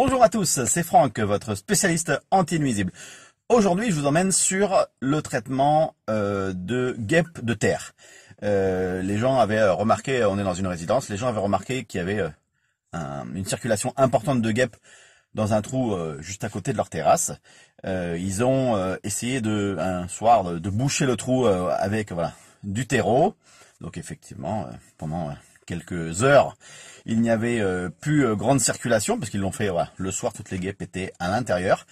Bonjour à tous, c'est Franck, votre spécialiste anti-nuisibles. Aujourd'hui, je vous emmène sur le traitement de guêpes de terre. Les gens avaient remarqué, on est dans une résidence, les gens avaient remarqué qu'il y avait une circulation importante de guêpes dans un trou juste à côté de leur terrasse. Ils ont essayé un soir de boucher le trou avec du terreau. Donc effectivement, pendant quelques heures, il n'y avait plus grande circulation parce qu'ils l'ont fait le soir, toutes les guêpes étaient à l'intérieur.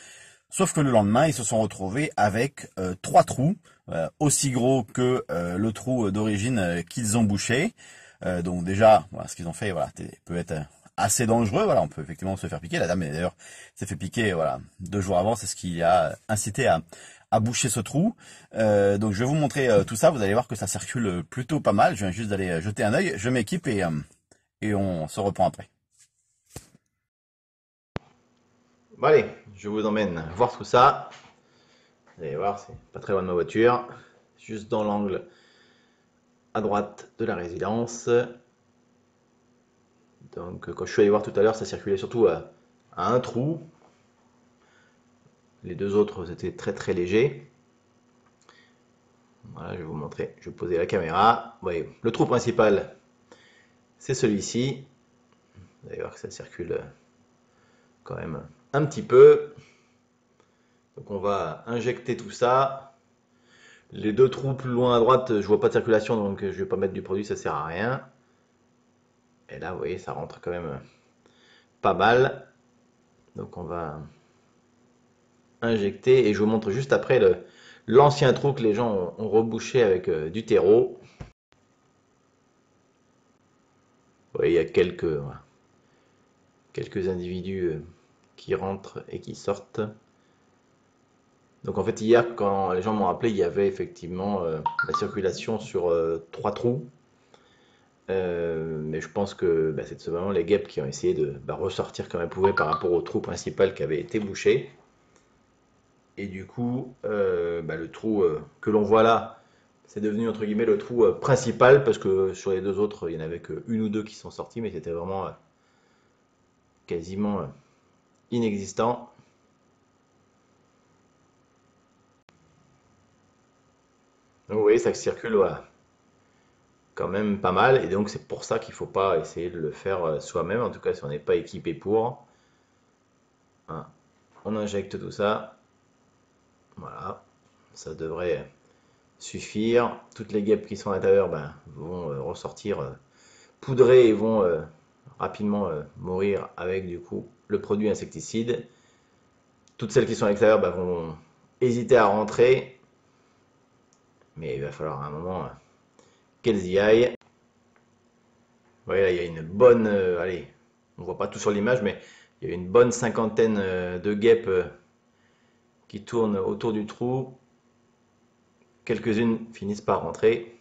Sauf que le lendemain, ils se sont retrouvés avec 3 trous, aussi gros que le trou d'origine qu'ils ont bouché. Donc déjà, ce qu'ils ont fait peut être assez dangereux. On peut effectivement se faire piquer. La dame d'ailleurs s'est fait piquer 2 jours avant, c'est ce qui a incité à boucher ce trou. Donc je vais vous montrer tout ça, vous allez voir que ça circule plutôt pas mal. Je viens juste d'aller jeter un œil, je m'équipe et on se reprend après. Bon allez, je vous emmène voir tout ça. Vous allez voir, c'est pas très loin de ma voiture. Juste dans l'angle à droite de la résidence. Donc quand je suis allé voir tout à l'heure, ça circulait surtout à un trou. Les 2 autres, c'était très très léger. Voilà, je vais vous montrer. Je vais poser la caméra. Vous voyez, le trou principal, c'est celui-ci. Vous allez voir que ça circule quand même un petit peu. Donc on va injecter tout ça. Les 2 trous plus loin à droite, je vois pas de circulation, donc je vais pas mettre du produit, ça sert à rien. Et là, vous voyez, ça rentre quand même pas mal. Donc on va injecter et je vous montre juste après l'ancien trou que les gens ont rebouché avec du terreau. Vous voyez, il y a quelques individus qui rentrent et qui sortent. Donc en fait hier quand les gens m'ont appelé, il y avait effectivement la circulation sur 3 trous. Mais je pense que c'est vraiment les guêpes qui ont essayé de ressortir comme elles pouvaient par rapport au trou principal qui avait été bouché. Et du coup, le trou que l'on voit là, c'est devenu entre guillemets le trou principal parce que sur les 2 autres, il n'y en avait qu'une ou 2 qui sont sortis, mais c'était vraiment quasiment inexistant. Donc vous voyez, ça circule quand même pas mal. Et donc c'est pour ça qu'il ne faut pas essayer de le faire soi-même, en tout cas si on n'est pas équipé pour. Hein. On injecte tout ça. Voilà, ça devrait suffire. Toutes les guêpes qui sont à l'intérieur vont ressortir poudrées et vont rapidement mourir avec du coup le produit insecticide. Toutes celles qui sont à l'extérieur vont hésiter à rentrer, mais il va falloir à un moment qu'elles y aillent. Vous voyez là, il y a une bonne, allez, on voit pas tout sur l'image, mais il y a une bonne cinquantaine de guêpes qui tournent autour du trou. Quelques-unes finissent par rentrer.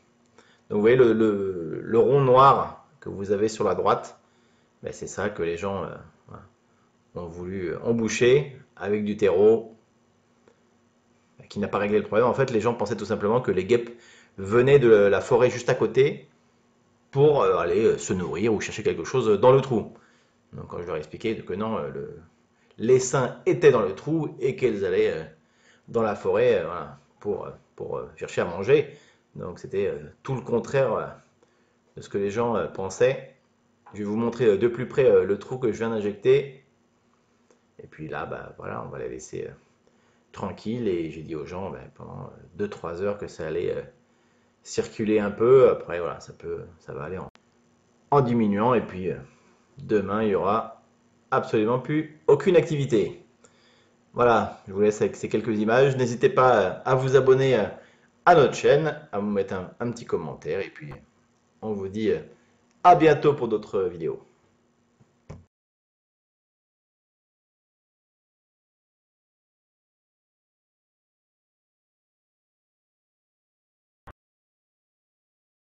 Donc vous voyez le rond noir que vous avez sur la droite, c'est ça que les gens ont voulu emboucher avec du terreau qui n'a pas réglé le problème. En fait, les gens pensaient tout simplement que les guêpes venaient de la forêt juste à côté pour aller se nourrir ou chercher quelque chose dans le trou. Donc quand je leur ai expliqué que non, l'essaim était dans le trou et qu'elles allaient dans la forêt pour chercher à manger. Donc c'était tout le contraire de ce que les gens pensaient. Je vais vous montrer de plus près le trou que je viens d'injecter. Et puis là, voilà, on va les laisser tranquilles. Et j'ai dit aux gens pendant 2-3 heures que ça allait circuler un peu. Après, voilà, ça va aller en diminuant. Et puis demain, il y aura absolument plus aucune activité. Voilà, je vous laisse avec ces quelques images. N'hésitez pas à vous abonner à notre chaîne, à vous mettre un petit commentaire. Et puis, on vous dit à bientôt pour d'autres vidéos.